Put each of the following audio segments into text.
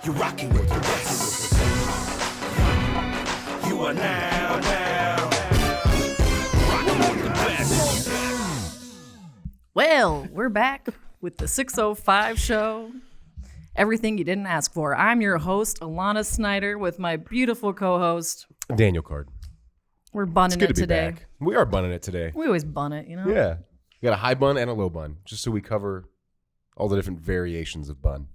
You're rocking with the best. You are now rocking with the best. Well, we're back with the 605 show. Everything you didn't ask for. I'm your host, Alana Snyder, with my beautiful co-host, Daniel Card. We're bunning it today. Back. We are bunning it today. We always bun it, you know? Yeah. We got a high bun and a low bun, just so we cover all the different variations of bun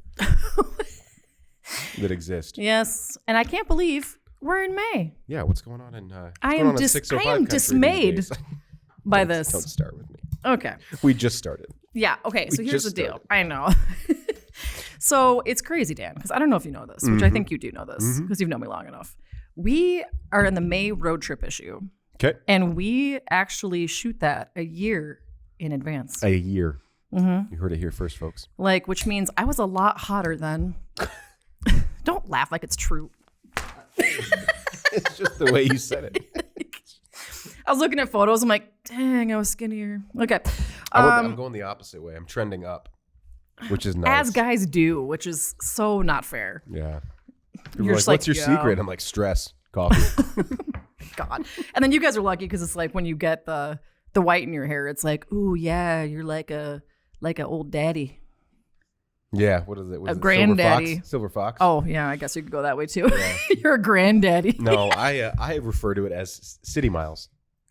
that exist. Yes. And I can't believe we're in May. Yeah, what's going on in I am dismayed by this. Don't start with me. Okay. We just started. Yeah. Okay. So here's the deal. I know. So it's crazy, Dan, because I don't know if you know this, which I think you do know this because you've known me long enough. We are in the May road trip issue. Okay. And we actually shoot that a year in advance. A year. Mm-hmm. You heard it here first, folks. Which means I was a lot hotter then. Don't laugh like it's true. It's just the way you said it. I was looking at photos. I'm like, dang, I was skinnier. Okay. I'm going the opposite way. I'm trending up, which is nice. As guys do, which is so not fair. Yeah. You're like, what's your secret? I'm like, stress, coffee. God. And then you guys are lucky because it's like when you get the white in your hair, it's like, ooh, yeah, you're like a old daddy. Yeah. What is it? A granddaddy. Silver fox? Oh, yeah. I guess you could go that way too. Yeah. You're a granddaddy. No, I refer to it as city miles.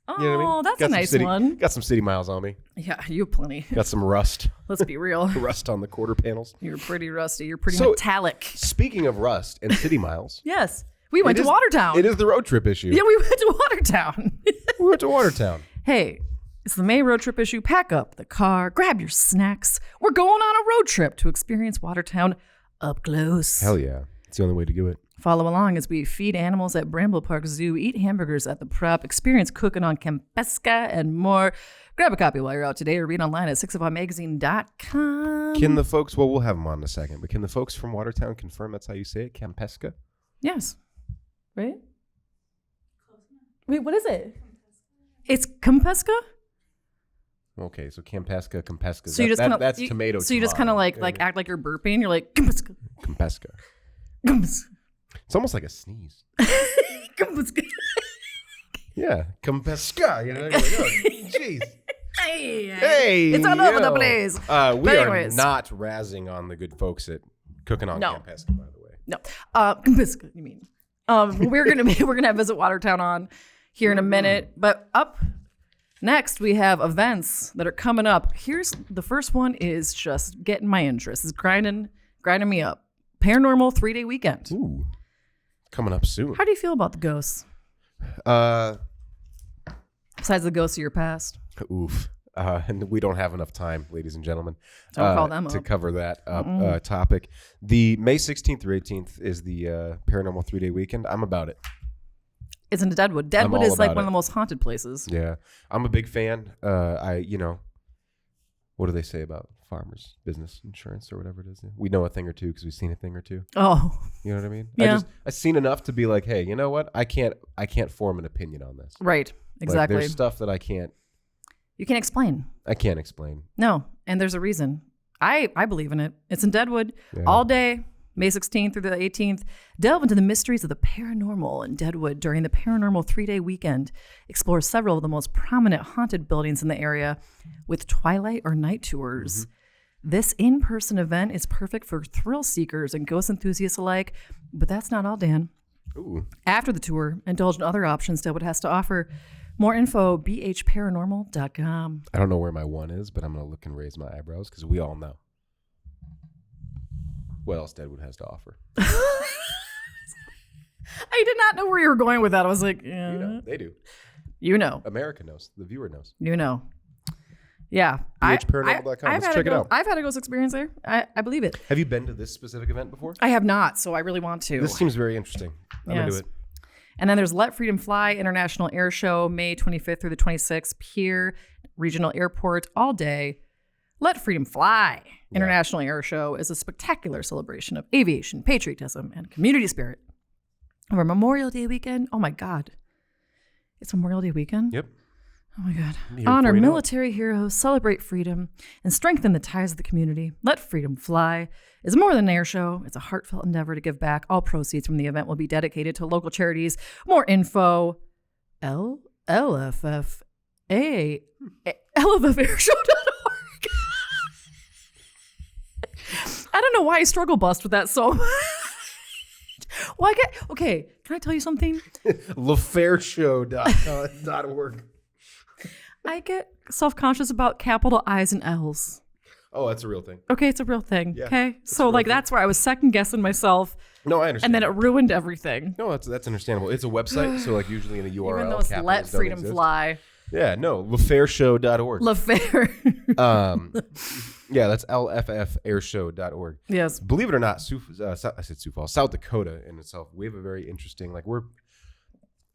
Oh, you know what I mean? That's a nice one. Got some city miles on me. Yeah, you have plenty. Got some rust. Let's be real. Rust on the quarter panels. You're pretty rusty. You're pretty metallic. Speaking of rust and city miles. Yes. We went to Watertown. It is the road trip issue. Yeah, we went to Watertown. We went to Watertown. Hey, it's the May road trip issue. Pack up the car, grab your snacks. We're going on a road trip to experience Watertown up close. Hell yeah. It's the only way to do it. Follow along as we feed animals at Bramble Park Zoo, eat hamburgers at the Prop, experience cooking on Campesca, and more. Grab a copy while you're out today or read online at 605magazine.com. Can the folks, well, we'll have them on in a second, but can the folks from Watertown confirm that's how you say it? Campesca? Yes. Right? Wait, what is it? It's Campesca? Okay, so Campesca. So you just kind of that's tomato. So you just kind of like act like you're burping. You're like Campesca. Campesca. Campesca. It's almost like a sneeze. Campesca. Yeah, Campesca. You know, like, oh, jeez. Hey, it's all over the place. We are not razzing on the good folks at cooking on Campesca, by the way. No, Campesca. You mean? We're gonna have Visit Watertown on here in a minute, but up next we have events that are coming up. Here's the first one is just getting my interest. It's grinding me up. Paranormal 3-day weekend. Ooh, coming up soon. How do you feel about the ghosts? Besides the ghosts of your past. Oof. And we don't have enough time, ladies and gentlemen, Don't call them to up. cover that topic. The May 16th through 18th is the Paranormal 3-day weekend. I'm about it. It's in Deadwood. Deadwood is like one of the most haunted places. Yeah. I'm a big fan. What do they say about farmers business insurance or whatever it is? We know a thing or two because we've seen a thing or two. Oh. You know what I mean? Yeah. I've seen enough to be like, hey, you know what? I can't form an opinion on this. Right. Exactly. Like, there's stuff that You can't explain. I can't explain. No. And there's a reason. I believe in it. It's in Deadwood all day, May 16th through the 18th. Delve into the mysteries of the paranormal in Deadwood during the Paranormal 3-day weekend. Explore several of the most prominent haunted buildings in the area with twilight or night tours. Mm-hmm. This in-person event is perfect for thrill seekers and ghost enthusiasts alike, but that's not all, Dan. Ooh. After the tour, indulge in other options Deadwood has to offer. More info, bhparanormal.com. I don't know where my one is, but I'm going to look and raise my eyebrows because we all know what else Deadwood has to offer. I did not know where you were going with that. I was like, yeah. You know, they do. You know. America knows. The viewer knows. You know. Yeah. bhparanormal.com. Let's check it out. I've had a ghost experience there. I believe it. Have you been to this specific event before? I have not, so I really want to. This seems very interesting. I'm into it. And then there's Let Freedom Fly International Air Show, May 25th through the 26th, Pier Regional Airport, all day. Let Freedom Fly International Air Show is a spectacular celebration of aviation, patriotism, and community spirit. Over Memorial Day weekend. Oh my God. It's Memorial Day weekend? Yep. Oh my God. Here Honor before you know it. military heroes, celebrate freedom, and strengthen the ties of the community. Let freedom fly. It's more than an air show. It's a heartfelt endeavor to give back. All proceeds from the event will be dedicated to local charities. More info, LFFairshow.org. I don't know why I struggle bust with that so much. Well, okay, can I tell you something? LaFairshow.org. I get self-conscious about capital I's and L's. Oh, that's a real thing. Okay, it's a real thing. Yeah, Okay, it's a so real like thing. that's where I was second guessing myself, No, I understand. and then it ruined everything. No, that's understandable. It's a website, so like usually in a URL, Even though it's capitals let don't freedom exist. fly. Yeah, no, LaFairshow.org. LaFair. Yeah, that's LFFairshow.org. Yes. Believe it or not, I said Sioux Falls, South Dakota in itself, we have a very interesting, like we're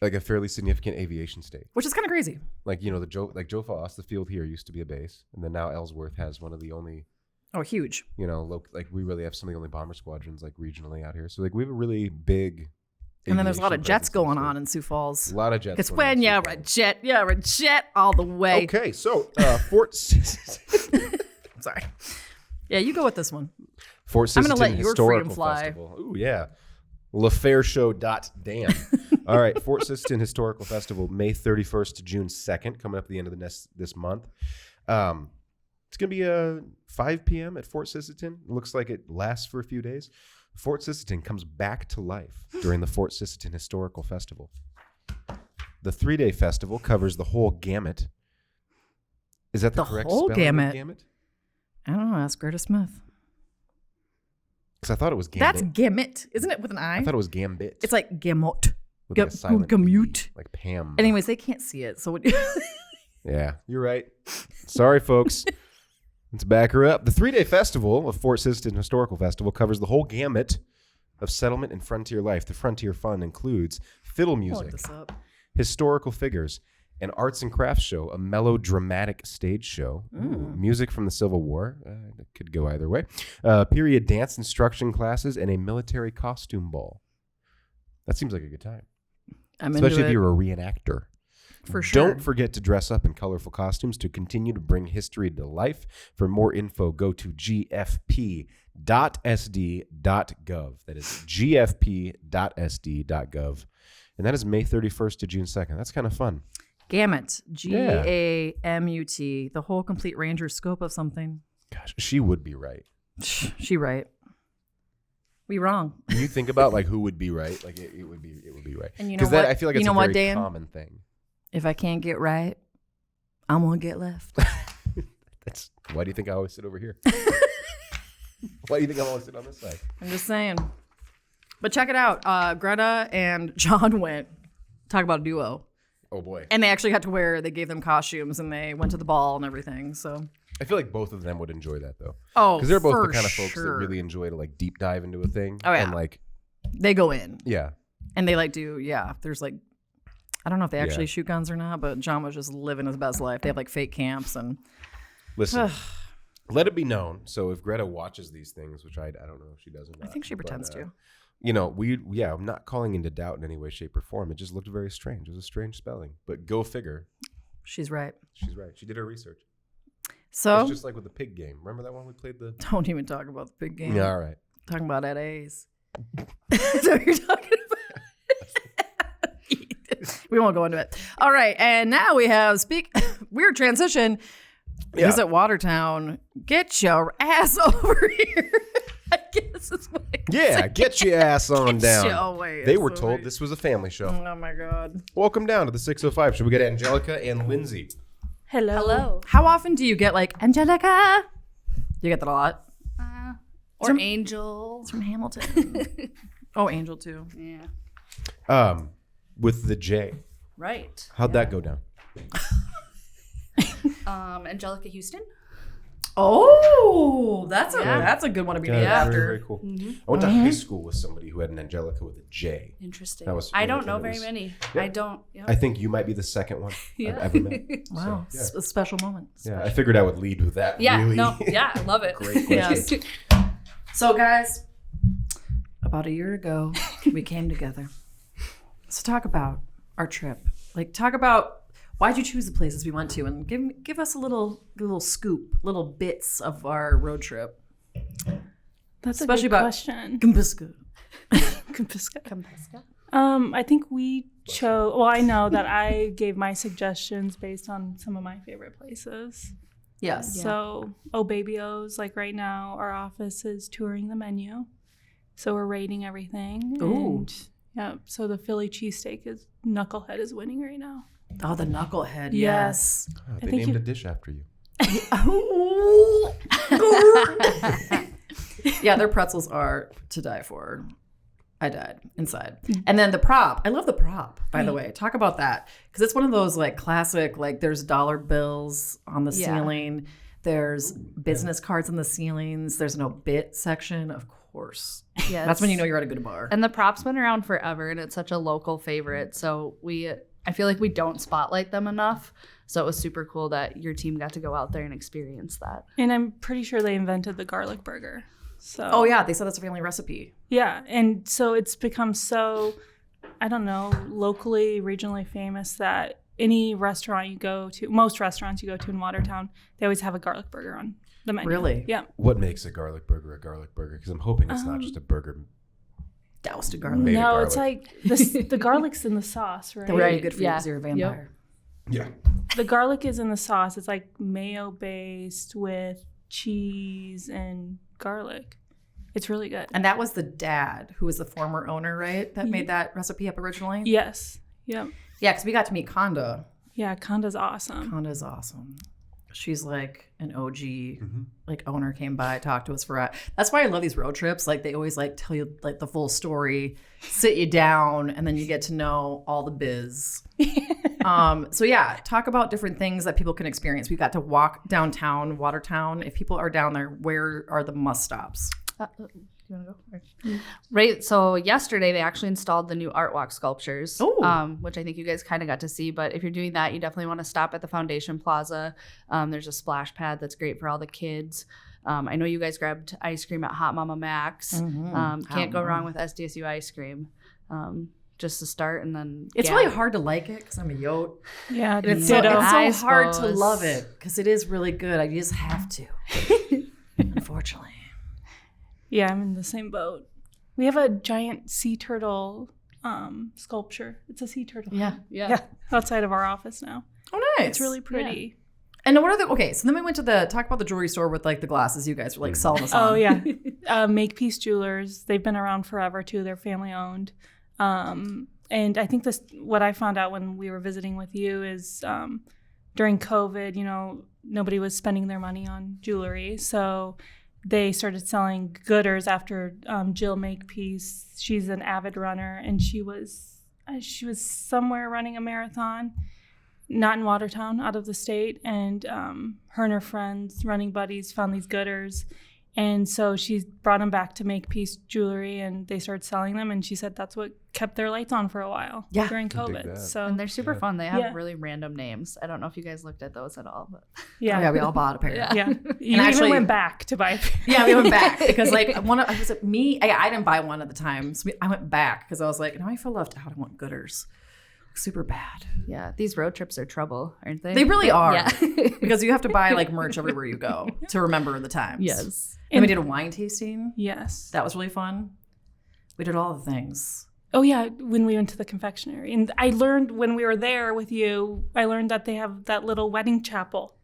like a fairly significant aviation state. Which is kind of crazy. Like, you know, Joe Foss, the field here used to be a base, and then now Ellsworth has one of the only, Oh, huge. you know, like we really have some of the only bomber squadrons like regionally out here. So like we have a really big. And then there's a lot of aviation jets presence going in the on state. in Sioux Falls. A lot of jets. Because going on when in Sioux you're a jet all the way. Okay, so Fort Sorry. Yeah, you go with this one. Fort I'm gonna Sisseton let your Historical freedom fly. Festival. Ooh, yeah. LaFairshow.dan. All right, Fort Sisseton Historical Festival, May 31st to June 2nd, coming up at the end of this month. It's going to be 5 p.m. at Fort Sisseton. It looks like it lasts for a few days. Fort Sisseton comes back to life during the Fort Sisseton Historical Festival. The 3-day festival covers the whole gamut. Is that the correct whole spelling gamut? of gamut? I don't know. Ask Greta Smith. Because I thought it was gambit. That's gamut, isn't it? With an I? I thought it was gambit. It's like gamut. with like a silent Gamut. E, like Pam. Anyways, they can't see it. So Yeah, you're right. Sorry, folks. Let's back her up. The 3-day festival of Fort Sisseton Historical Festival covers the whole gamut of settlement and frontier life. The Frontier Fund includes fiddle look music, this up. historical figures, an arts and crafts show, a melodramatic stage show, ooh, music from the Civil War, it could go either way, period dance instruction classes, and a military costume ball. That seems like a good time. I'm Especially into if it. you're a reenactor. For sure. Don't forget to dress up in colorful costumes to continue to bring history to life. For more info, go to gfp.sd.gov. That is gfp.sd.gov. And that is May 31st to June 2nd. That's kind of fun. Gamut. Gamut. The whole complete range or scope of something. Gosh, she would be right. She right. We wrong. When you think about like who would be right, like it would be right. And you know that what? I feel like You it's know a what, very Dan? common thing. If I can't get right, I'm gonna get left. That's why do you think I always sit over here? Why do you think I always sit on this side? I'm just saying. But check it out. Greta and John went. Talk about a duo. Oh boy. And they actually had to they gave them costumes and they went to the ball and everything. So I feel like both of them would enjoy that though. Oh, because they're both for the kind of folks that sure. really enjoy to like deep dive into a thing. Oh, yeah. And like, they go in. yeah. And they like do, there's like, I don't know if they actually Yeah. shoot guns or not, but John was just living his best life. They have like fake camps and Listen, let it be known. So if Greta watches these things, which I don't know if she does or not. I think she pretends to. You know, I'm not calling into doubt in any way, shape, or form. It just looked very strange. It was a strange spelling. But go figure. She's right. She's right. She did her research. So It's just like with the pig game. Remember that one we played the... don't even talk about the big game. Yeah, all right. Talking about at A's. That's what you're talking about. We won't go into it. All right. And now we have weird transition. Yeah. Visit Watertown. Get your ass over here. I guess is what I can Yeah, say. get your ass on Get down. your ass They were over told here. this was a family show. Oh my God. Welcome down to the 605. Should we get Angelica and Lindsay? Hello. How often do you get like Angelica? Do you get that a lot? Or Angel. It's from Hamilton. Oh, Angel too. Yeah. With the J. Right. How'd that go down? Angelica Houston. Oh, that's a good one to be named Very, after. very cool. I went to high school with somebody who had an Angelica with a J. Interesting. That was I really don't kind know of very this- many. Yeah. I don't. Yeah. I think you might be the second one Yeah. I've ever met. Wow, So, yeah. a special moment. Yeah, I figured I would lead with that. Yeah. Really No. Yeah. I love it. great question. Yes. So, guys, about a year ago, we came together. So, talk about our trip. Like, talk about Why'd you choose the places we went to? And give us a little scoop, little bits of our road trip. That's Especially a good about question. Kumpiska. Kumpiska. I think we chose. Well, I know that I gave my suggestions based on some of my favorite places. Yes. Yeah. So, Oh Baby O's, like right now, our office is touring the menu. So we're rating everything. Ooh. And, yeah. So the Philly cheesesteak Knucklehead is winning right now. Oh, the knucklehead. Yes. Oh, I they think named you- a dish after you. Yeah, their pretzels are to die for. I died inside. And then the prop. I love the prop, by the way. Talk about that. Because it's one of those like classic, like there's dollar bills on the ceiling. There's business cards on the ceilings. There's an obit section, of course. Yes. That's when you know you're at a good bar. And the prop's been around forever, and it's such a local favorite. So I feel like we don't spotlight them enough. So it was super cool that your team got to go out there and experience that. And I'm pretty sure they invented the garlic burger. So Oh, yeah. They said that's a family recipe. yeah, and so it's become so, I don't know, locally, regionally famous that any restaurant you go to, most restaurants you go to in Watertown, they always have a garlic burger on the menu. Really? Yeah. What makes a garlic burger a garlic burger? Because I'm hoping it's not just a burger. Doused in garlic. Made of No, it's garlic. like the garlic's in the sauce, right? That would be Right, good for you yeah. because you're a vampire. Yeah. The garlic is in the sauce. It's like mayo based with cheese and garlic. It's really good. And that was the dad who was the former owner, right? That made that recipe up originally? Yes. Yep. Yeah, because we got to meet Conda. Yeah, Conda's awesome. Conda's awesome. She's like an OG, like owner came by, talked to us for. That's why I love these road trips. Like they always like tell you like the full story, sit you down, and then you get to know all the biz. So yeah, talk about different things that people can experience. We got to walk downtown, Watertown. If people are down there, where are the must stops? You want to go? Right. So yesterday they actually installed the new Art Walk sculptures, Ooh. which I think you guys kind of got to see. But if you're doing that, you definitely want to stop at the Foundation Plaza. There's a splash pad that's great for all the kids. I know you guys grabbed ice cream at Hot Mama Max. Can't go wrong with SDSU ice cream. Just to start, and then It's really hard to like it because I'm a yote. Yeah, And it's ditto. so I hard to suppose. love it because it is really good. I just have to, unfortunately. Yeah, I'm in the same boat. We have a giant sea turtle sculpture. It's a sea turtle. Yeah. Outside of our office now. Oh, nice. It's really pretty. And what are the so then we went to talk about the jewelry store with like the glasses you guys were like selling us on. Oh yeah, Makepeace Jewelers. They've been around forever too. They're family owned. And I think what I found out when we were visiting with you is during COVID, nobody was spending their money on jewelry, so they started selling gooders after Jill Makepeace. She's an avid runner, and she was somewhere running a marathon, not in Watertown, out of the state, and her and her friends, running buddies, found these gooders. And so she brought them back to Makepeace Jewelry, and they started selling them. And she said that's what kept their lights on for a while during dig COVID. that. So And they're super fun. They have Yeah. really random names. I don't know if you guys looked at those at all, but yeah, Oh, yeah, we all bought a pair. Yeah. yeah. You actually- even went back to buy. Yeah, we went back because like was it me? I didn't buy one at the time, so I went back because I was like, now I feel left out. I want gooders. Super bad. yeah, these road trips are trouble, aren't they? They really are. Yeah. Because you have to buy like merch everywhere you go to remember the times. Yes. And we did a wine tasting. Yes. That was really fun. We did all the things. Oh yeah, when we went to the confectionery, and I learned when we were there with you, I learned that they have that little wedding chapel.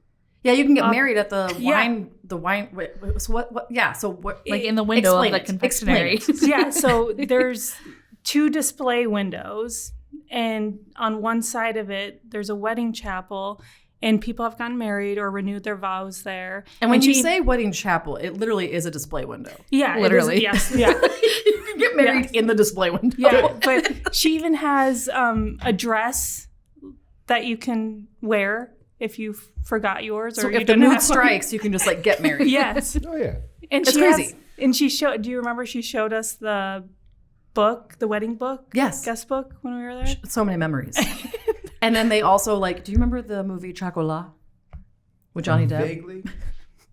Yeah, you can get married at the yeah. wine. The wine. Wait, so what? Yeah. So what? Like in the window of explain the it. confectionery. Explain it. Yeah, so there's 2 display windows, and on one side of it, there's a wedding chapel, and people have gotten married or renewed their vows there. And when you she- say wedding chapel, it literally is a display window. yeah, literally. yes, yeah. You can get married in the display window. Yeah, but she even has a dress that you can wear if you forgot yours, or So you if the don't mood have one. strikes, you can just like get married. Yes, Oh yeah. and It's she crazy. has, and she showed. Do you remember she showed us the book, the wedding book? Yes. guest book when we were there. So many memories. And then they also like. Do you remember the movie Chocolat with Johnny Depp? Vaguely.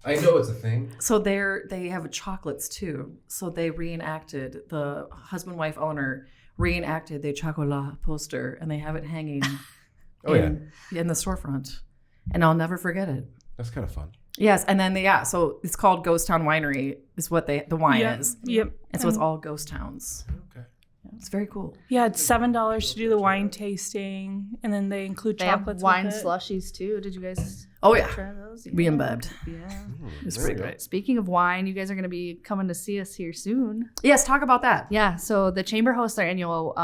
I know it's a thing. So they have chocolates too. So they reenacted the husband wife owner reenacted the Chocolat poster, and they have it hanging Oh, in the storefront. And I'll never forget it. That's kind of fun. Yes, and then so it's called Ghost Town Winery is what the wine is. Yep. And so it's all ghost towns. Okay. It's very cool. Yeah, it's $7 to do the wine tasting, and then they include They have chocolates wine with it. slushies too. Did you guys Oh yeah, try those? we imbibed. Yeah. It's There we pretty go. great. Speaking of wine, you guys are going to be coming to see us here soon. Yes, talk about that. Yeah, so the Chamber hosts their annual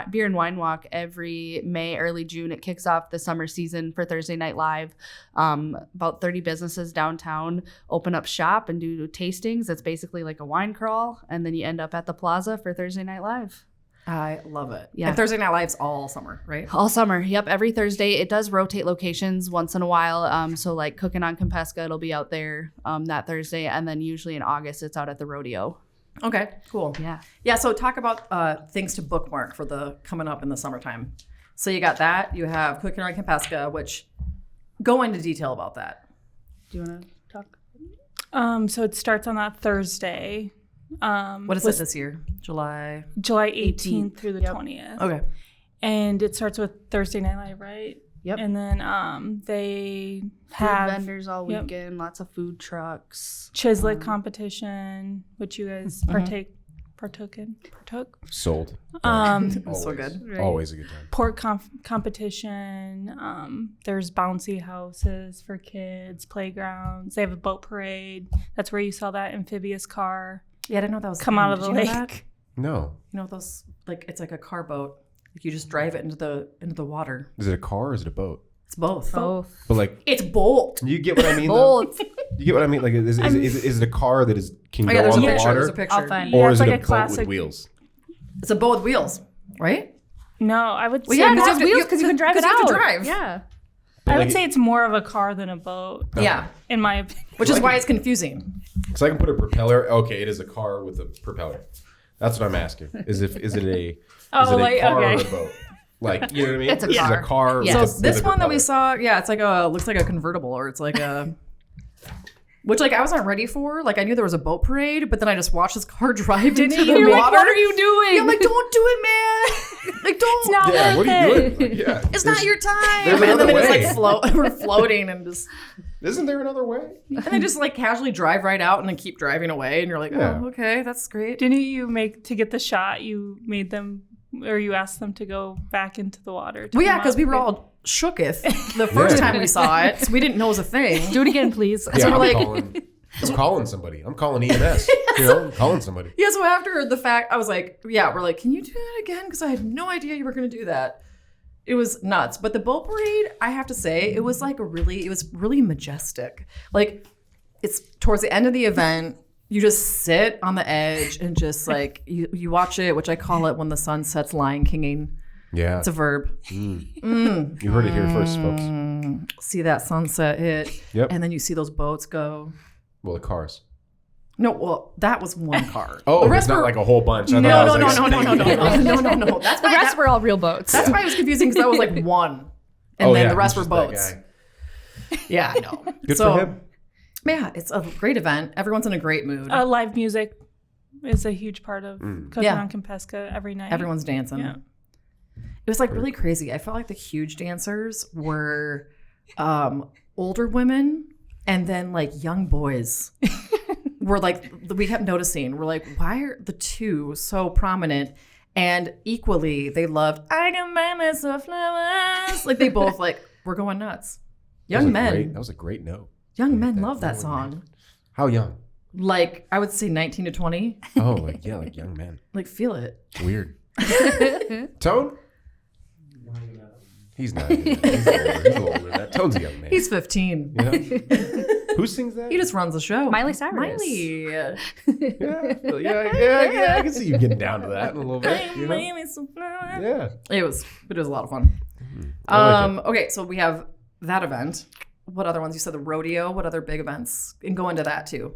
beer and wine walk every May, early June. It kicks off the summer season for Thursday Night Live. About 30 businesses downtown open up shop and do tastings. It's basically like a wine crawl, and then you end up at the plaza for Thursday Night Live. I love it. Yeah. And Thursday Night Live's all summer, right? All summer. Yep. Every Thursday. It does rotate locations once in a while. So like Cooking on Compesca, it'll be out there that Thursday. And then usually in August, it's out at the rodeo. Okay, cool. Yeah. Yeah, so talk about things to bookmark for the coming up in the summertime. So you got that. You have Cooking on Compesca, which go into detail about that. Do you want to talk? So it starts on that Thursday. What is it this year? July 18th through the Yep. 20th. Okay. And it starts with Thursday Night Live, right? Yep. And then they Food have vendors all Yep. weekend, lots of food trucks. Chislet competition, which you guys partook. Sold. That's so good. Right. Always a good time. Pork competition. There's bouncy houses for kids, playgrounds. They have a boat parade. That's where you saw that amphibious car Yeah, I didn't know that was come out of the Did you know that? lake. No. You know those it's like a car boat. Like you just drive it into the water. Is it a car or is it a boat? It's both. Both. But like, It's bolt. you get what I mean? though? Both. You get what I mean? Like, is it a car that can Oh go yeah, there's a on the picture. water? There's a picture. I'll find Yeah, Or it's is it like a a boat with classic- wheels? It's a boat with wheels, right? No, I would Well, say yeah, more- because Has wheels because you can drive it you have out. to drive. Yeah. I would Like- say it's more of a car than a boat, Yeah, in my opinion. which is why it's confusing. So I can put a propeller. Okay, it is a car with a propeller. That's what I'm asking. Is it a car or a boat? Like, you know what I mean? It's a This car. is a car. Yeah. with So a- this with a one that we propeller. saw, yeah, it's like looks like a convertible, or it's like a, which like I wasn't ready for. Like I knew there was a boat parade, but then I just watched this car drive into the You're water. like, what are you doing? Yeah, I'm like, don't do it, man. Like, don't. not Yeah, what are you worth doing? Like, yeah. It's not your time. there's And then another they just way. like float. We're floating and just, Isn't there another way? and they just like casually drive right out and then keep driving away. And you're like, Yeah. oh, okay, that's great. Didn't you to get the shot, you made them, or you asked them to go back into the water? to Well, yeah, come because up? we were all shooketh the first Yeah. time we saw it, so we didn't know it was a thing. Do it again, please. Yeah, we're like- I'm calling somebody. I'm calling EMS. You know, I'm calling somebody. Yeah, so after the fact, I was like, yeah, we're like, can you do that again? Because I had no idea you were going to do that. It was nuts. But the boat parade, I have to say, it was really majestic. Like, it's towards the end of the event, you just sit on the edge and just like, you watch it, which I call it when the sun sets Lion Kinging. Yeah. It's a verb. You heard it here first, folks. See that sunset hit, Yep. and then you see those boats go. Well, the cars. No, well, that was one car. Oh, the it's rest not were, like a whole bunch. I no, thought no, I was no, like, no, no, no, no, no, no, no. That's The why rest were all real boats. That's why it was confusing because that was like one, and Oh, then yeah, the rest he's were just that boats. guy. Yeah, I know. Good So, for him. Yeah, it's a great event. Everyone's in a great mood. Live music is a huge part of Cooking Yeah. on Compesca every night. Everyone's dancing. Yeah. It was like really crazy. I felt like the huge dancers were older women and then like young boys. We're like, we kept noticing, we're like, why are the two so prominent? And equally, they loved, I can buy myself flowers. Like they both like, were going nuts. Young men. That was a great note. Young men love that song. How young? Like, I would say 19 to 20. Oh, like young men. Like, feel it. Weird. Tone? He's not. He's a little older than that. Tone's a young man. He's 15. You know? Who sings that? He just runs the show. Miley Cyrus. Miley. Yeah, I can see you getting down to that in a little bit. You know? Yeah. It was a lot of fun. I like Okay, so we have that event. What other ones? You said the rodeo. What other big events? And go into that too.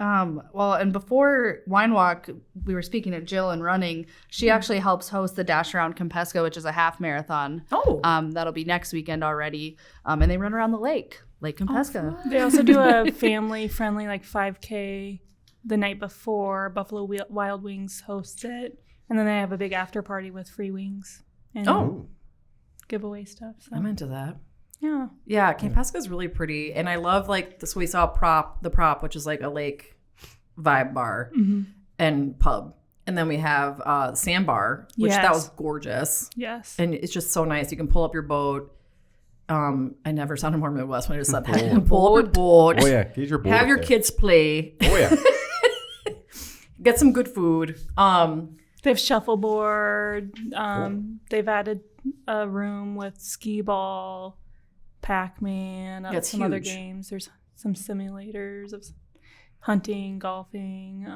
Well, and before Wine Walk, we were speaking to Jill and running. She actually helps host the Dash Around Compesca, which is a half marathon. Oh. That'll be next weekend already. And they run around the Lake Compesca. They also do a family-friendly like 5K the night before. Buffalo Wild Wings hosts it, and then they have a big after party with free wings. And Oh. giveaway stuff. So. I'm into that. Yeah. Yeah, Camp Pesca is really pretty, and I love like this. We saw the prop, which is like a lake vibe bar and pub, and then we have Sandbar, which that was gorgeous. Yes, and it's just so nice. You can pull up your boat. I never sounded more Midwest when I just said that. Pull up your boat. Oh yeah, get your boat. Have your kids play. Oh yeah. Get some good food. They have shuffleboard. They've added a room with skee ball, Pac-Man, some other games. There's some simulators of hunting, golfing.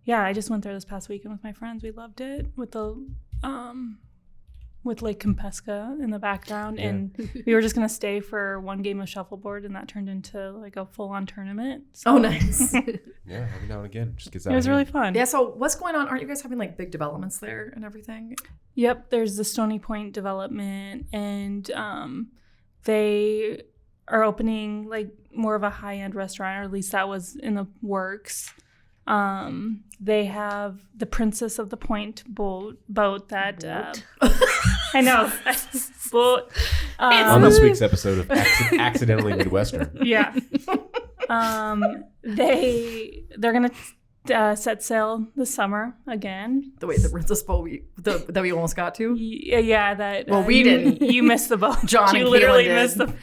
Yeah, I just went there this past weekend with my friends. We loved it with the with Lake Kempesca in the background, and we were just gonna stay for one game of shuffleboard, and that turned into like a full-on tournament. So. Oh, nice. Yeah, every now and again, just gets out. It was really fun. Yeah. So what's going on? Aren't you guys having like big developments there and everything? Yep. There's the Stony Point development, and they are opening like more of a high-end restaurant, or at least that was in the works. They have the Princess of the Point boat that I know boat. On this week's episode of Accidentally Midwestern. Yeah. They're gonna set sail this summer again. The Princess boat that we almost got to. Yeah. That. Well, we didn't. You missed the boat. John you and literally Caitlin missed did.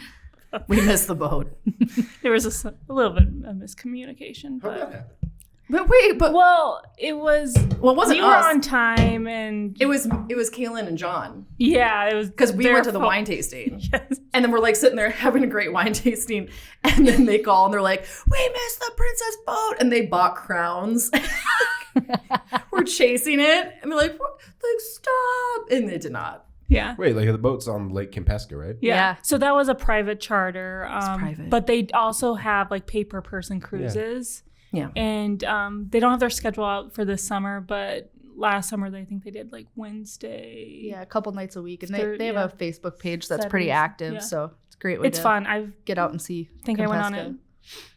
We missed the boat. There was a little bit of miscommunication, How'd that but. happen? But wait, Well, it was. Well, it wasn't we were us. on time, and It was Kaylin and John, yeah, it was because we their went to the fault. wine tasting. Yes. And then we're like sitting there having a great wine tasting, and then they call and they're like, "We missed the princess boat," and they bought crowns. We're chasing it, and they're like, "Stop!" And they did not. Yeah. Wait, like the boat's on Lake Kempesca, right? Yeah. So that was a private charter. private. But they also have like pay per person cruises. Yeah. And they don't have their schedule out for this summer, but last summer they think they did like Wednesday. Yeah, a couple nights a week. And Third, they have yeah. a Facebook page that's pretty Saturdays, active. yeah. So it's a great way It's to fun. I get out and see. think I went on Kempesca. it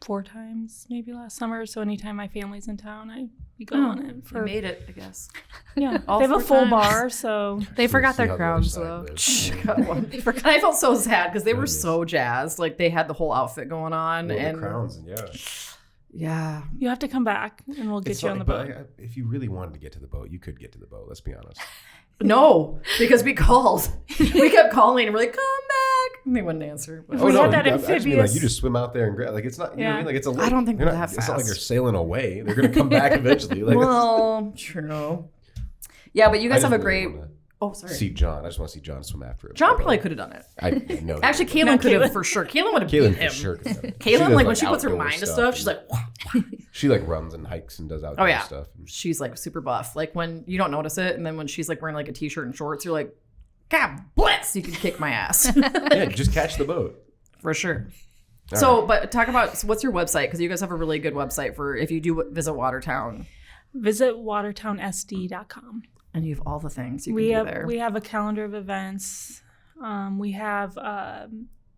4 times maybe last summer. So anytime my family's in town, we go on it You for made it, I guess. yeah. all They have a 4 full times. bar, so They forgot See their how the crowns, other though. side lives. And I felt so sad because they were Goodness. so jazzed. Like they had the whole outfit going on, Well, and the crowns, yeah. yeah, you have to come back and we'll get It's you on the not- boat. but if you really wanted to get to the boat, you could get to the boat. Let's be honest. no, because we called. We kept calling, and we're like, "Come back," and they wouldn't answer. But We had that I just mean, like amphibious- you just swim out there and grab. Like it's not. You know what I Yeah. mean? Like it's a lake. I don't think They're we're not, that It's not like they're fast. sailing away. They're gonna come back eventually. Like well, true. Yeah, but you guys have a great. Oh, sorry. See John. I just want to see John swim after him. John probably could have done it. I know. Actually, Caitlin. Kaylin could have for sure. Kaylin would have beat Caitlin him. for sure. Could have done it. Kaylin, does, like when she puts her outdoor mind to stuff, she's like, she like runs and hikes and does outdoor oh yeah, stuff. she's like super buff. Like when you don't notice it, and then when she's like wearing like a t-shirt and shorts, you're like, God bless, you can kick my ass Yeah, just catch the boat. for sure. All So, right. but talk about what's your website, because you guys have a really good website for if you do visit Watertown, Visit watertownsd.com. and you have all the things you We can have do there. we have a calendar of events. We have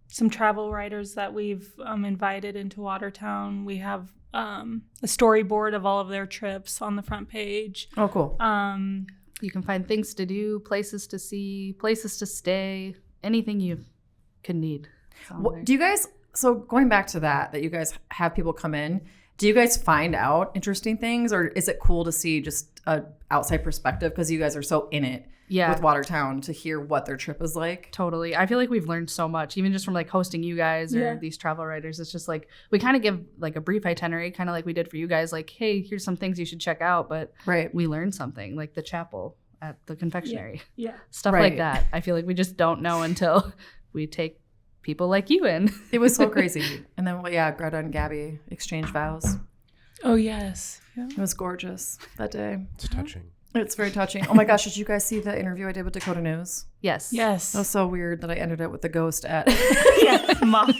some travel writers that we've invited into Watertown. We have a storyboard of all of their trips on the front page. Oh, cool. You can find things to do, places to see, places to stay, anything you can need. It's on there. Do you guys? So going back to that you guys have people come in. Do you guys find out interesting things, or is it cool to see just a outside perspective because you guys are so in it Yeah. with Watertown to hear what their trip is like? Totally. I feel like we've learned so much, even just from like hosting you guys or Yeah. these travel writers. It's just like we kind of give like a brief itinerary, kind of like we did for you guys. Like, hey, here's some things you should check out. But Right. we learned something, like the chapel at the confectionery, Yeah. stuff Right. like that. I feel like we just don't know until we take people like you in. It was so crazy. And then, well, yeah, Greta and Gabby exchanged vows. Oh yes. Yeah. It was gorgeous that day. It's touching. It's very touching. Oh my gosh, did you guys see the interview I did with Dakota News? Yes. Yes. That was so weird that I ended it with the ghost at. Yeah. Mom.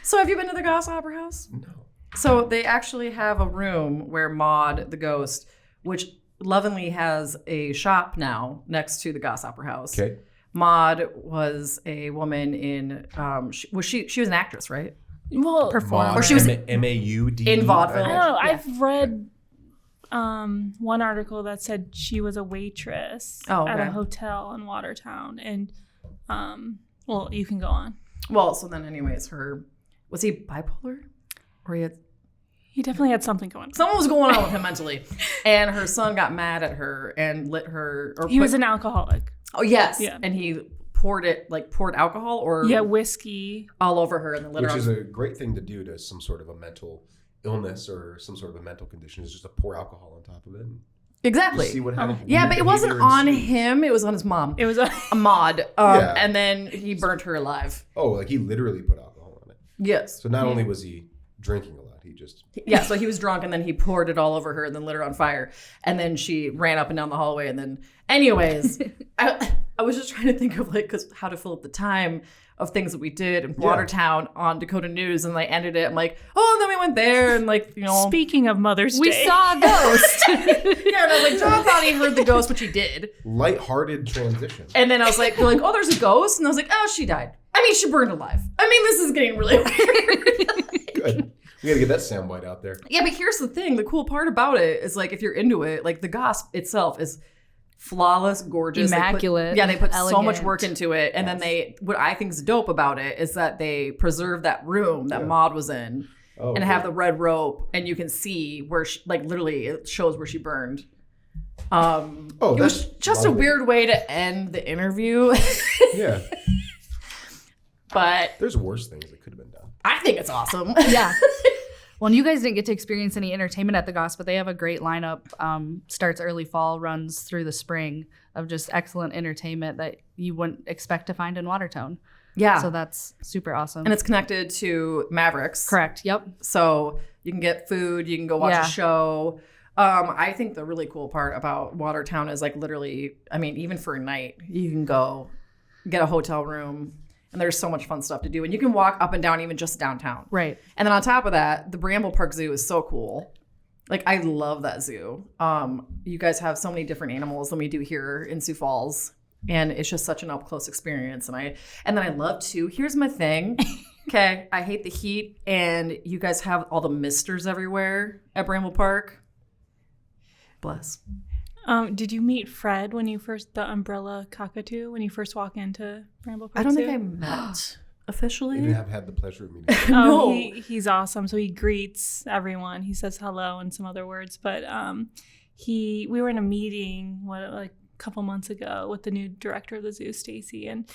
So have you been to the Goss Opera House? No. So they actually have a room where Maud, the ghost, which lovingly has a shop now next to the Goss Opera House. Okay. Maud was a woman in, she was an actress, right? Well, Performer. Or she was MAUD. in vaudeville. I don't know. Yeah. I've read one article that said she was a waitress at a hotel in Watertown. And, well, you can go on. Well, so then anyways, was he bipolar? Or he definitely had something going on. Something was going on with him mentally. And her son got mad at her and lit her. He was an alcoholic. Oh, yes. Yeah. And he poured alcohol or whiskey all over her and then lit her Which on. is a great thing to do to some sort of a mental illness or some sort of a mental condition, is just to pour alcohol on top of it. And exactly. see what happens. Yeah, but it wasn't on him. It was on his mom. It was Ahmad. Yeah. And then he burnt her alive. Oh, like he literally put alcohol on it. Yes. So not only was he drinking a lot, he just... Yeah, so he was drunk and then he poured it all over her and then lit her on fire. And then she ran up and down the hallway. And then, anyways, I was just trying to think of how to fill up the time of things that we did in Watertown on Dakota News. And I ended it. I'm like, oh, and then we went there and Speaking of Mother's Day. We saw a ghost. Yeah, and I was like, John thought he heard the ghost, which he did. Lighthearted transition. And then I was like, we're like, oh, there's a ghost. And I was like, oh, she died. I mean, she burned alive. I mean, this is getting really weird. Good. We got to get that soundbite out there. Yeah, but here's the thing. The cool part about it is if you're into it, the gospel itself is flawless, gorgeous. Immaculate. They put so elegant. much work into it. And then what I think is dope about it is that they preserve that room that Maud was in and have the red rope. And you can see where she, literally it shows where she burned. It was just a weird way to end the interview. Yeah. But there's worse things that could have been done. I think it's awesome. Yeah. Well, and you guys didn't get to experience any entertainment at the Goss, but they have a great lineup. Starts early fall, runs through the spring of just excellent entertainment that you wouldn't expect to find in Watertown. Yeah. So that's super awesome. And it's connected to Mavericks. Correct. Yep. So you can get food, you can go watch a show. I think the really cool part about Watertown is literally, I mean, even for a night, you can go get a hotel room. And there's so much fun stuff to do. And you can walk up and down even just downtown. Right. And then on top of that, the Bramble Park Zoo is so cool. I love that zoo. You guys have so many different animals than we do here in Sioux Falls. And it's just such an up-close experience. And then I love too, here's my thing. Okay, I hate the heat. And you guys have all the misters everywhere at Bramble Park. Bless. Did you meet Fred when you the umbrella cockatoo, when you first walk into Bramble Park? I don't think I met officially. You have had the pleasure of meeting him. No. He's awesome. So he greets everyone. He says hello and some other words. But we were in a meeting a couple months ago with the new director of the zoo, Stacy, and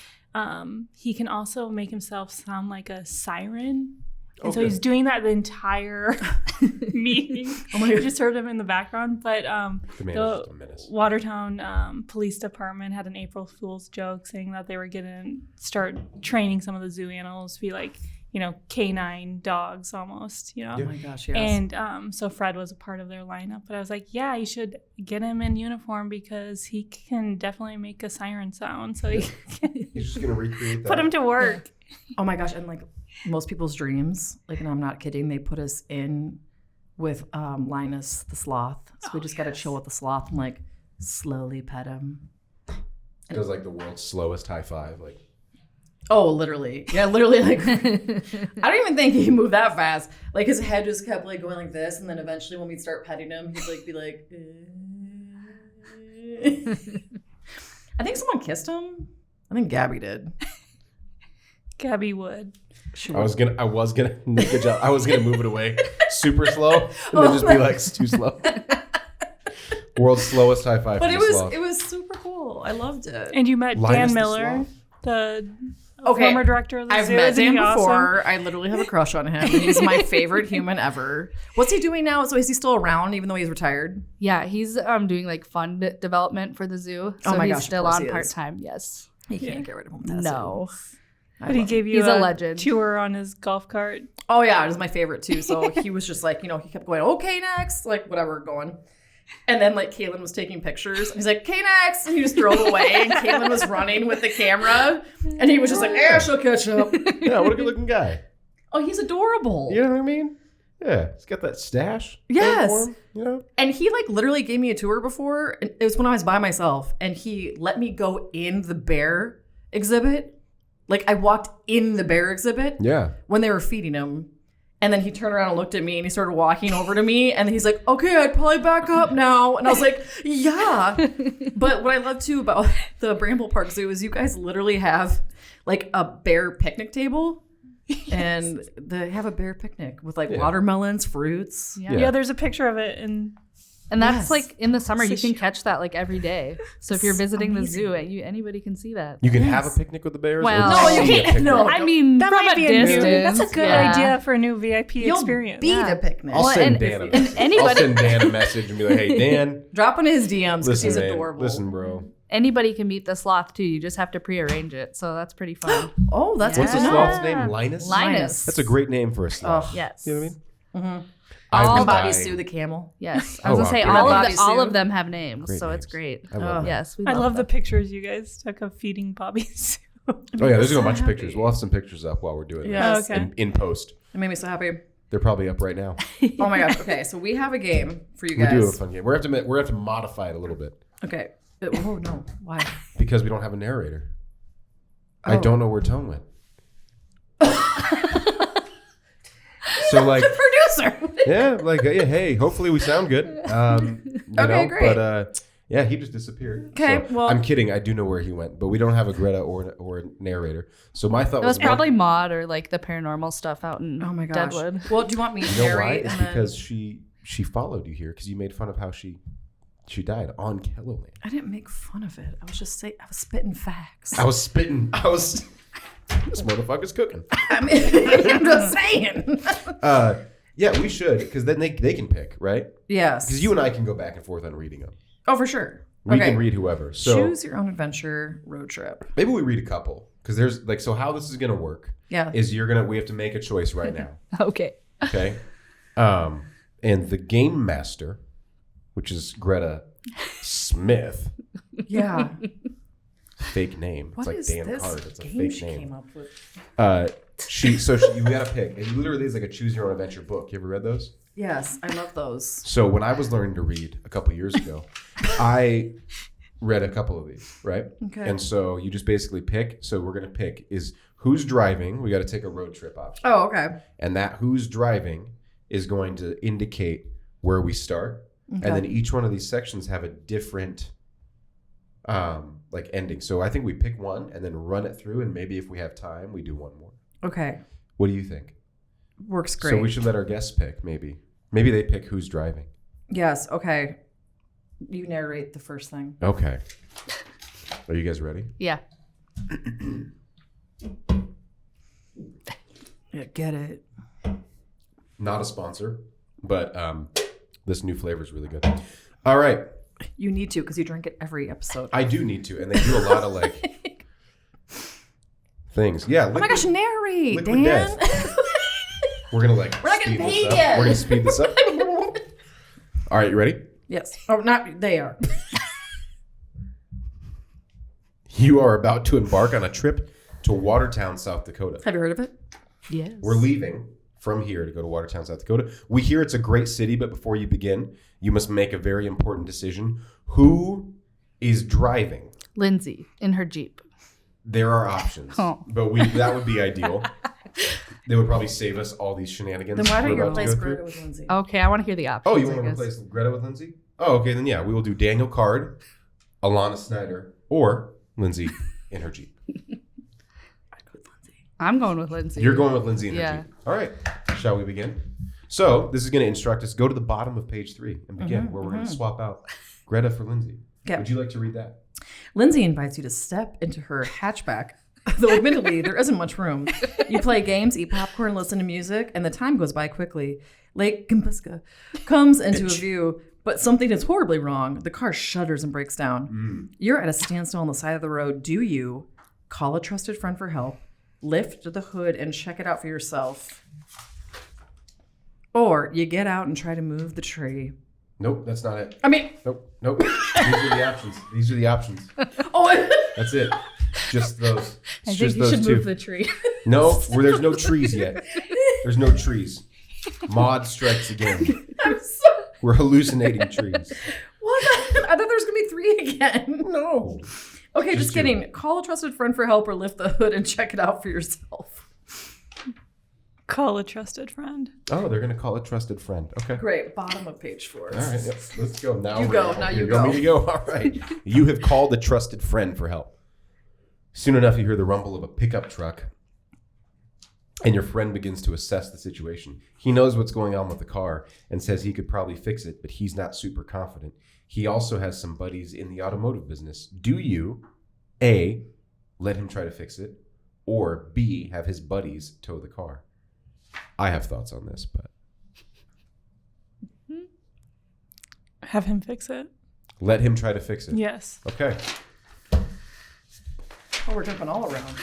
he can also make himself sound like a siren. And so he's doing that the entire meeting. Oh my God. You just heard him in the background. But the Watertown Police Department had an April Fool's joke saying that they were going to start training some of the zoo animals to be canine dogs almost, Oh my gosh, yes. And so Fred was a part of their lineup. But I was like, yeah, you should get him in uniform because he can definitely make a siren sound. So he's just going to recreate that. Put him to work. Oh my gosh, and most people's dreams, and I'm not kidding, they put us in with Linus the sloth. So we just got to chill with the sloth and slowly pet him. Does the world's slowest high five. Oh, literally. Yeah, literally I don't even think he moved that fast. His head just kept going like this, and then eventually when we'd start petting him, he'd be like I think someone kissed him. I think Gabby did. Gabby would. I was gonna good job. I was gonna move it away super slow and then just be it's too slow. World's slowest high five. But it was super cool. I loved it. And you met Linus Dan Miller, the Okay. Former director of the I've zoo. met Isn't Dan he before. awesome? I literally have a crush on him. He's my favorite human ever. What's he doing now? So is he still around even though he's retired? Yeah, he's doing like fund development for the zoo. So Oh my he's gosh, of still course on he is. part-time. Yes. He can't get rid of him. That's No. But he gave you He's a legend. tour on his golf cart. Oh yeah, it was my favorite too. So he was just like, he kept going, okay, next, like whatever, going. And then like Kaylin was taking pictures. And he's like, okay, next. And he just drove away. And Kaylin was running with the camera. And he was just like, yeah, she'll catch up. Yeah, what a good looking guy. Oh, he's adorable. You know what I mean? Yeah, he's got that stash. Yes. going for him, And he like literally gave me a tour before. It was when I was by myself. And he let me go in the bear exhibit. Like I walked in the bear exhibit Yeah. when they were feeding him. And then he turned around and looked at me and he started walking over to me. And he's like, okay, I'd probably back up now. And I was like, yeah. But what I love too about the Bramble Park Zoo is you guys literally have like a bear picnic table. And they have a bear picnic with like watermelons, fruits. Yeah, there's a picture of it. And that's like in the summer, you can catch that like every day. So if you're visiting the zoo, anybody can see that. You can have a picnic with the bears? Well, no, you can't. No, I mean, that from might a be a new- distance. That's a good idea for a new VIP You'll experience. be the picnic. I'll send and- Dan a and message. anybody- I'll send Dan a message and be like, hey, Dan, Drop into his DMs because listen, he's man, adorable. listen, bro. Anybody can meet the sloth too. You just have to prearrange it. So that's pretty fun. Oh, that's What's good the to know. sloth's name? Linus? Linus. That's a great name for a sloth. Oh, Yes. You know what I mean? Mm-hmm. I All will And Bobby die. Sue the camel. Yes. I Oh, was wow, gonna say great all names. all Bobby of them have names, Great so names. it's great. I love that. Yes, I love the that. pictures you guys took of feeding Bobby Sue. Oh, yeah, there's a so bunch of happy. pictures. We'll have some pictures up while we're doing Yes. this Okay. in post. It made me so happy. They're probably up right now. Oh my gosh. Okay, so we have a game for you We guys. do have a fun game. We're going to have to modify it a little bit Okay. Oh no. Why? because we don't have a narrator. I Oh. don't know where Tone went. So like, Producer. yeah, like, yeah, hey, hopefully we sound good. You Okay, know, great. But yeah, he just disappeared. Okay, So, well- I'm kidding. I do know where he went, but we don't have a Greta or a narrator. So my thought It was was probably Maud or like the paranormal stuff out in Oh my gosh. Deadwood. Well, do you want me to You know why? narrate? It's and then- because she followed you here because you made fun of how she died on Kellerland. I didn't make fun of it. I was just saying. I was spitting facts. I was spitting. This motherfucker's cooking. I mean, I'm just saying. Yeah, we should because then they can pick, right? Yes. Because you and I can go back and forth on reading them. Oh, for sure. We Okay. can read whoever. So Choose your own adventure road trip. maybe we read a couple because there's like so how this is gonna work Yeah. is we have to make a choice right now. Okay. Okay. And the game master, which is Greta Smith, Yeah. fake name. What it's is like Dan this Card. It's a game fake she name. came up with? You gotta pick. It literally is like a choose your own adventure book. You ever read those? Yes, I love those. So when I was learning to read a couple years ago, I read a couple of these, right? Okay. And so you just basically pick. So we're gonna pick is who's driving. We got to take a road trip option, Oh, okay. and that who's driving is going to indicate where we start, and then each one of these sections have a different like ending. So I think we pick one and then run it through, and maybe if we have time, we do one more. Okay. What do you think? Works great. So we should let our guests pick. Maybe they pick who's driving. Yes. Okay. You narrate the first thing. Okay. Are you guys ready? Yeah. Yeah, get it. Not a sponsor, but this new flavor is really good. All right. You need to because you drink it every episode. I do need to, and they do a lot of like things. Yeah. Oh my gosh, narrate, Liquid Dan. Death. We're gonna like. We're not getting speed this paid up. yet. We're gonna speed this up. All right, you ready? Yes. Oh, not they are. You are about to embark on a trip to Watertown, South Dakota. Have you heard of it? Yes. We're leaving from here to go to Watertown, South Dakota. We hear it's a great city, but before you begin, you must make a very important decision. Who is driving? Lindsay in her Jeep. There are options, Oh. but that would be ideal. They would probably save us all these shenanigans. Then why don't we're you about to replace go through. Greta with Lindsay? Okay, I want to hear the options. Oh, you I want to guess. replace Greta with Lindsay? Oh, okay, then yeah, we will do Daniel Card, Alana Snyder, or Lindsay in her Jeep. I'm going with Lindsay. You're going with Lindsay in her Yeah. Jeep. All right, shall we begin? So this is going to instruct us. Go to the bottom of page 3 and begin, where we're going to swap out Greta for Lindsay. Yeah. Would you like to read that? Lindsay invites you to step into her hatchback, though admittedly there isn't much room. You play games, eat popcorn, listen to music, and the time goes by quickly. Lake Kumpuska comes into view, but something is horribly wrong. The car shudders and breaks down. You're at a standstill on the side of the road. Do you call a trusted friend for help, lift the hood and check it out for yourself, or you get out and try to move the tree? Nope, that's not it. I mean, Nope. These are the options. oh, That's it. Just those. I It's think just you those should two. move the tree. No, there's no trees yet. There's no trees. Maud strikes again. I'm so. We're hallucinating trees. What? I thought there was gonna be 3 again. No. Okay, just Just kidding. Call a trusted friend for help or lift the hood and check it out for yourself. Call a trusted friend. Oh, they're going to call a trusted friend. Okay. Great. Bottom of page 4. All right. Yep. Let's go. Now You we're- go. Now you you go. want me to go? All right. You have called a trusted friend for help. Soon enough, you hear the rumble of a pickup truck, and your friend begins to assess the situation. He knows what's going on with the car and says he could probably fix it, but he's not super confident. He also has some buddies in the automotive business. Do you, A, let him try to fix it, or B, have his buddies tow the car? I have thoughts on this, but Have him fix it. let him try to fix it. Yes. Okay. Oh, we're jumping all around.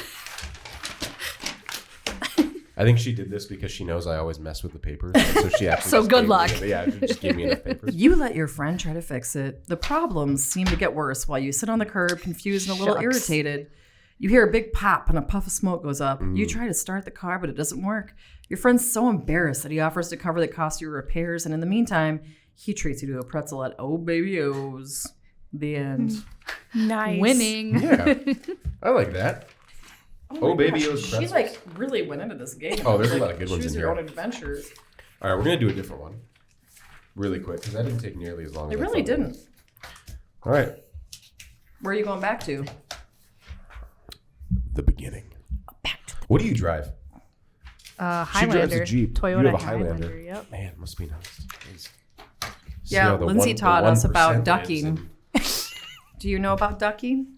I think she did this because she knows I always mess with the papers. And so she actually So just good gave luck. Me, yeah, she just gave me enough papers. You let your friend try to fix it. The problems seem to get worse while you sit on the curb, confused and a little Shucks. irritated. You hear a big pop and a puff of smoke goes up. Mm. You try to start the car, but it doesn't work. Your friend's so embarrassed that he offers to cover the cost of your repairs, and in the meantime, he treats you to a pretzel at Oh Baby O's. The end. Nice. Winning. Yeah, I like that. Oh, Baby gosh, O's She pretzels. like really went into this game. Oh, there's a lot of good ones Choose in your here. own adventures. All right, we're gonna do a different one, really quick, because that didn't take nearly as long. It as I really thought it would. didn't. All right, Where are you going back to? the beginning. What do you drive? She drives Highlander. a Jeep. Toyota You have a Highlander. Yep. Man, it must be nice. Jeez. See Yeah, how the Lindsay the taught us 1% about lives ducking. in- Do you know about ducking?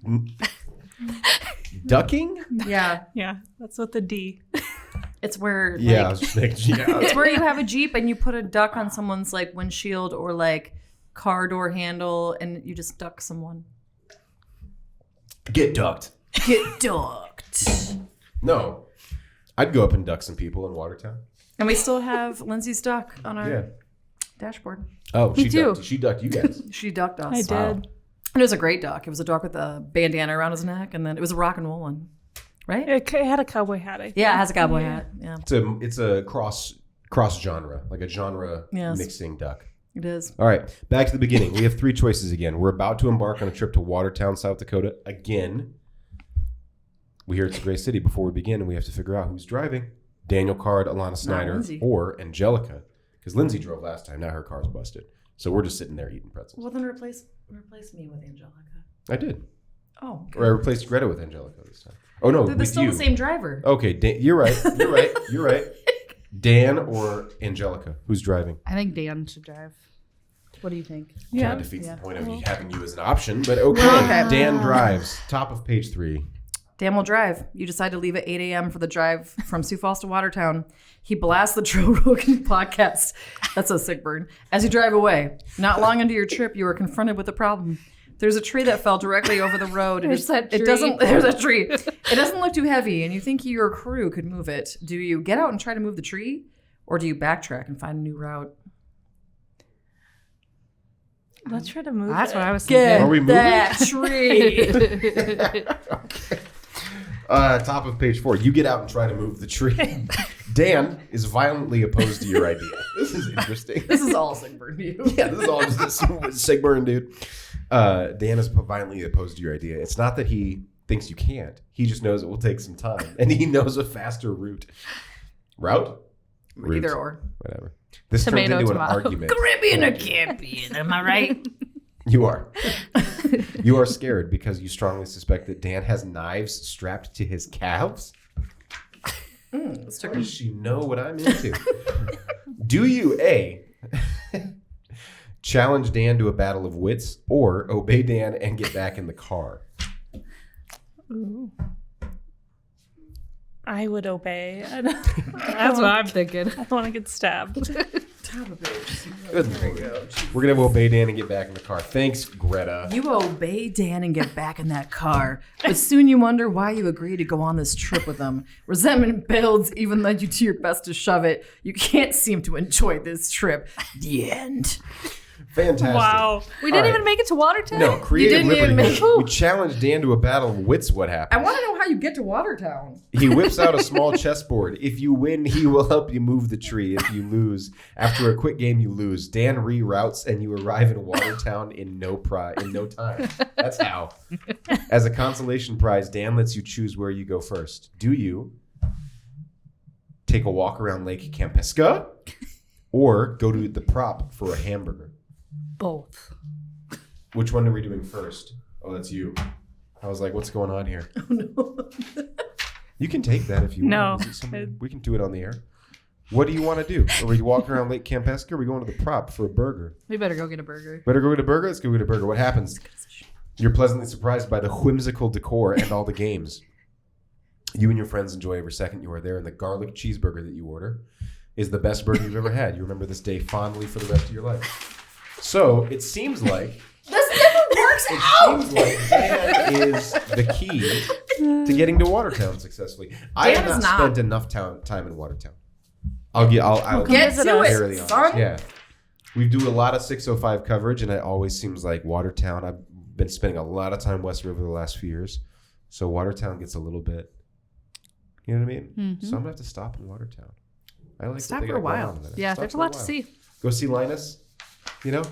Ducking? Yeah. Yeah, that's with the D. It's where Yeah, I like, was just thinking, yeah. it's where you have a Jeep and you put a duck on someone's like windshield or like car door handle and you just duck someone. Get ducked. Get ducked. No, I'd go up and duck some people in Watertown. And we still have Lindsay's duck on our Yeah. dashboard. Oh, Me too. She ducked you guys. She ducked us. I did. Wow. It was a great duck. It was a duck with a bandana around his neck, and then it was a rock and roll one, right? It had a cowboy hat, I think. Yeah, it has a cowboy hat. Yeah, It's a cross genre, like a genre Yes. mixing duck. it is. All right, back to the beginning. We have 3 choices again. We're about to embark on a trip to Watertown, South Dakota again. We hear it's a great city before we begin, and we have to figure out who's driving. Daniel Card, Alana Snyder, Lindsay. or Angelica. Because Lindsay drove last time. Now her car's busted. So we're just sitting there eating pretzels. Well, then replace me with Angelica. I did. Oh, Or I replaced Greta with Angelica this time. Oh, no, they're with still you. the same driver. Okay, you're right. You're right. You're right. Dan or Angelica? Who's driving? I think Dan should drive. What do you think? Yeah. Kind of defeats Yeah. the point of having you as an option, but okay. Okay. Dan drives. Top of page 3. Dan will drive. You decide to leave at 8 a.m. for the drive from Sioux Falls to Watertown. He blasts the Joe Rogan podcast. That's a sick burn. As you drive away, not long into your trip, you are confronted with a problem. There's a tree that fell directly over the road. There's that It tree. doesn't. There's a tree. It doesn't look too heavy, and you think your crew could move it. Do you get out and try to move the tree, or do you backtrack and find a new route? Let's try to move That's it. what I was Get thinking. Are we moving? that tree. Top of page 4. You get out and try to move the tree. Dan is violently opposed to your idea. This is interesting. This is all sick burn to you. Yeah, this is all just a sick burn, dude. Dan is violently opposed to your idea. It's not that he thinks you can't. He just knows it will take some time, and he knows a faster route. Route? Either or. Whatever. This Tomato, turns into tomato. an argument. Caribbean or Caribbean, am I right? You are. You are scared because you strongly suspect that Dan has knives strapped to his calves. Let's How check does she know what I'm into? Do you A, challenge Dan to a battle of wits, or obey Dan and get back in the car? Ooh. I would obey. That's what I'm thinking. I don't want to get stabbed. Good Lord. We're going to obey Dan and get back in the car. Thanks, Greta. You obey Dan and get back in that car, but soon you wonder why you agreed to go on this trip with him. Resentment builds even though you do your best to shove it. You can't seem to enjoy this trip. The end. Fantastic. Wow. We didn't All right. even make it to Watertown. No, creative didn't even liberty. make- You challenged Dan to a battle of wits. What I happened? want to know how you get to Watertown. He whips out a small chessboard. If you win, he will help you move the tree. If you lose, after a quick game, you lose. Dan reroutes, and you arrive in Watertown in no time. That's how. As a consolation prize, Dan lets you choose where you go first. Do you take a walk around Lake Campeska, or go to the Prop for a hamburger. Both. Which one are we doing first? Oh, that's you. I was like, what's going on here? Oh, no. You can take that if you No. want. We can do it on the air. What do you want to do? Are we walking around Lake Campeska, or are we going to the Prop for a burger? We better go get a burger. Better go get a burger? Let's go get a burger. What happens? You're pleasantly surprised by the whimsical decor and all the games. You and your friends enjoy every second you are there, and the garlic cheeseburger that you order is the best burger you've ever had. You remember this day fondly for the rest of your life. So it seems like This never works out. It seems like Dan is the key to getting to Watertown successfully. I have is not not. spent enough time in Watertown. I'll Get be to fairly it, honest. son. Yeah, we do a lot of 605 coverage, and it always seems like Watertown. I've been spending a lot of time West River the last few years, so Watertown gets a little bit. You know what I mean? Mm-hmm. So I'm gonna have to stop in Watertown. I like Stop what they for a got going while. on there. Yeah, Stop there's a for lot to while. see. Go see Linus. You know,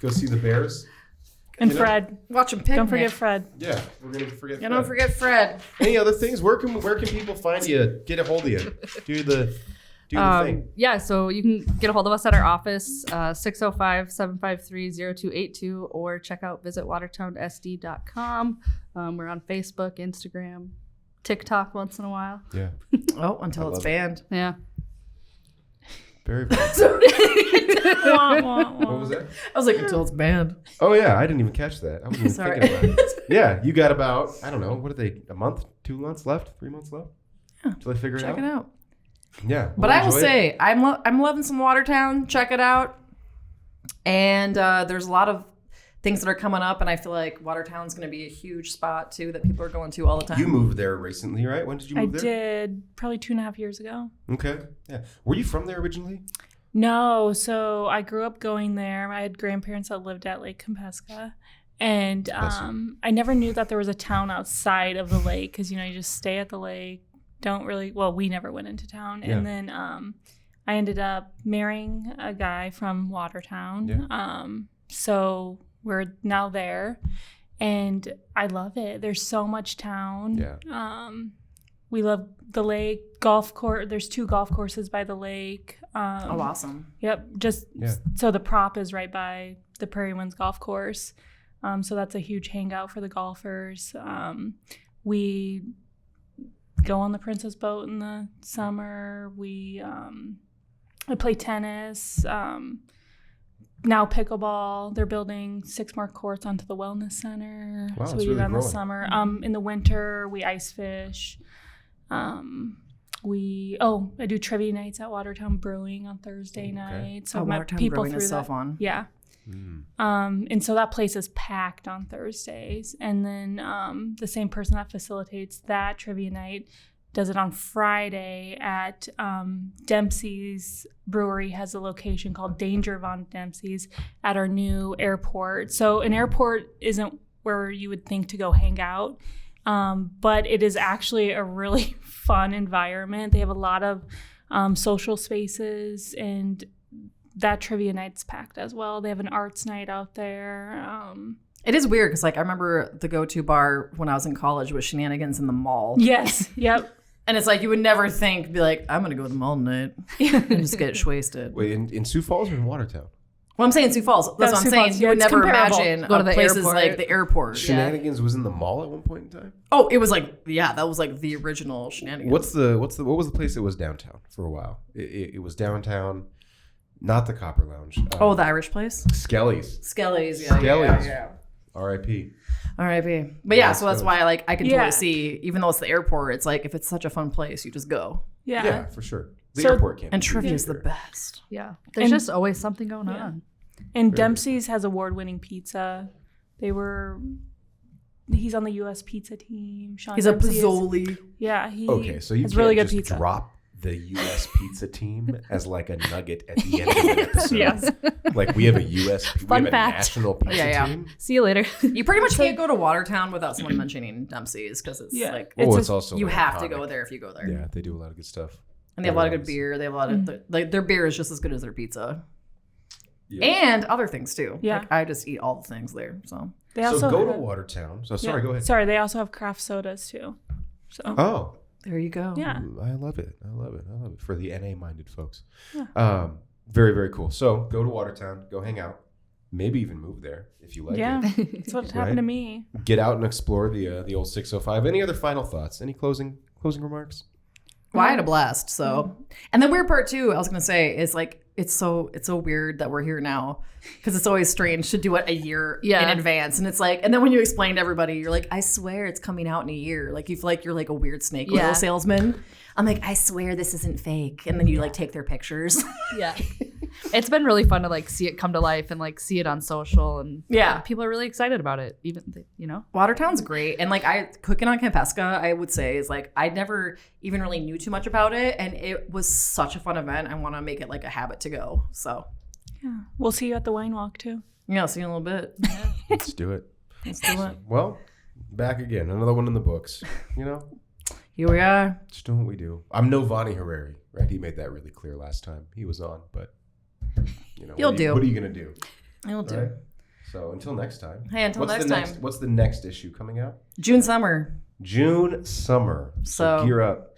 go see the Bears. And You know? Fred. Watch him picnic. Don't forget Fred. Yeah, we're gonna forget. Yeah, don't forget Fred. Any other things? Where can people find you? Get a hold of you. Do the thing. Yeah, so you can get a hold of us at our office, 605-753-0282, or check out visitwatertownsd.com. We're on Facebook, Instagram, TikTok once in a while. Yeah. Oh, until it's love it. banned. Yeah. Very. What Wah, wah, wah. was that? I was like, until it's banned. Oh yeah, I didn't even catch that. I wasn't even Sorry. thinking about it. Yeah, you got about I don't know. What are they? A month? 2 months left? 3 months left? Yeah. Till I figure Check it it out. out. Yeah. But I will say, I'm loving some Watertown. Check it out. And there's a lot of things that are coming up, and I feel like Watertown's going to be a huge spot too that people are going to all the time. You moved there recently, right? When did you I move there? did probably 2.5 years ago. Okay. Yeah. Were you from there originally? No, so I grew up going there. I had grandparents that lived at Lake Campeska. And I never knew that there was a town outside of the lake because, you just stay at the lake. We never went into town. Yeah. And then I ended up marrying a guy from Watertown. Yeah. So we're now there. And I love it. There's so much town. Yeah. We love the lake, golf course. There's 2 golf courses by the lake. Oh, awesome. Yep. So the Prop is right by the Prairie Winds Golf Course. So that's a huge hangout for the golfers. We go on the Princess Boat in the summer. I play tennis. Now pickleball. They're building 6 more courts onto the wellness center. Wow, so it's we do really that in the growing. summer. In the winter, we ice fish. I do trivia nights at Watertown Brewing on Thursday night. So Oh, I met Watertown people Brewing through is so that. fun. Yeah. And so that place is packed on Thursdays. And then the same person that facilitates that trivia night does it on Friday at Dempsey's Brewery has a location called Danger Von Dempsey's at our new airport. So an airport isn't where you would think to go hang out, but it is actually a really fun environment. They have a lot of social spaces, and that trivia night's packed as well. They have an arts night out there. It is weird because, I remember the go-to bar when I was in college was Shenanigans in the mall. Yes. Yep. And it's you would never be like, I'm going to go to the mall tonight and just get wasted. Wait, in Sioux Falls or in Watertown? Well, I'm saying Sioux Falls. That's what I'm Sioux saying. Falls. You Yeah, would it's never comparable. imagine Go to the places airport. like the airport. Shenanigans was in the mall at one point in time. Oh, it was that was the original Shenanigans. What was the place that was downtown for a while? It was downtown, not the Copper Lounge. the Irish place? Skelly's. Skelly's. Skelly's. Yeah. R.I.P. R.I.P. But yeah, so that's Skelly's. why I can Yeah. totally see, even though it's the airport, it's if it's such a fun place, you just go. Yeah. Yeah, for sure. The So- airport can't. And be trivia beat is the either. best. Yeah. There's And- just always something going Yeah. on. And Very Dempsey's has award-winning pizza. He's on the U.S. pizza team. Sean He's a Dempsey is- Pozzoli. Yeah, he Okay, so you has can't really good just pizza. drop the U.S. pizza team as a nugget at the end of an episode. Yes. We have a U.S. Fun we have fact. a national pizza Yeah. team. See you later. You pretty much can't go to Watertown without someone mentioning Dempsey's because it's Yeah. It's also you have to iconic. go there if you go there. Yeah, they do a lot of good stuff. And they have a lot of good Everyone's- beer. They have a lot of their beer is just as good as their pizza. Yeah. And other things too. Yeah. I just eat all the things there. So They So also go to have- Watertown. So yeah. sorry, go ahead. Sorry, they also have craft sodas too. So Oh, There you go. Yeah. I love it. I love it. I love it for the NA-minded folks. Yeah. Very, very cool. So go to Watertown, go hang out, maybe even move there if you like Yeah. it. That's what happened to me. Get out and explore the old 605. Any other final thoughts? Any closing remarks? Well, I had a blast. So, and the weird part too, I was gonna say, is like it's so weird that we're here now, because it's always strange to do it a year in advance, and it's like, and then when you explain to everybody, you're like, I swear it's coming out in a year. Like you feel like you're like a weird snake oil salesman. I'm like, I swear this isn't fake, and then you like take their pictures. Yeah. It's been really fun to like see it come to life and like see it on social, and people are really excited about it. Even Watertown's great, and like cooking on Campesca, I would say is like I never even really knew too much about it, and it was such a fun event. I want to make it like a habit to go. So Yeah. We'll see you at the wine walk too. yeah, see you in a little bit. Let's do it. Let's do it. Well, back again. Another one in the books. Here we are. Just doing what we do. I'm no Vonnie Harari, right? He made that really clear last time he was on, but You'll do. What are you gonna do? I'll do. Right? So until next time. Hey, until next time. What's the next issue coming out? June summer. June summer. So gear up.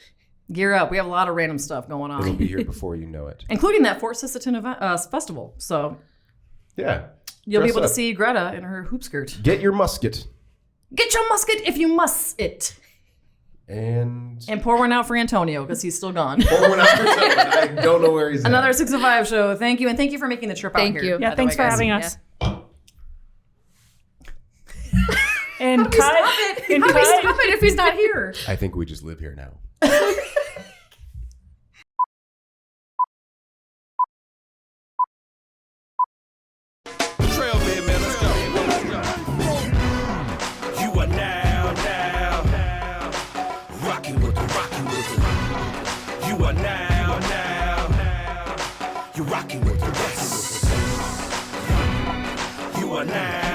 Gear up. We have a lot of random stuff going It'll on, be here before you know it. including that Fort Sisseton event, festival. So Yeah. you'll be Dress able to up. see Greta in her hoop skirt. Get your musket Get your musket if you must it. and pour one out for Antonio because he's still gone. pour one out for someone. I don't know where he's Another at. 605 show. Thank you. And thank you for making the trip out Thank here. you. Yeah, by the thanks way, for guys. having Yeah. us. And Stop it. and How do we cut. stop it if he's not here? I think we just live here now. Trail man, let's go. You are now rocking with the. You are now you're rocking with the West. You are now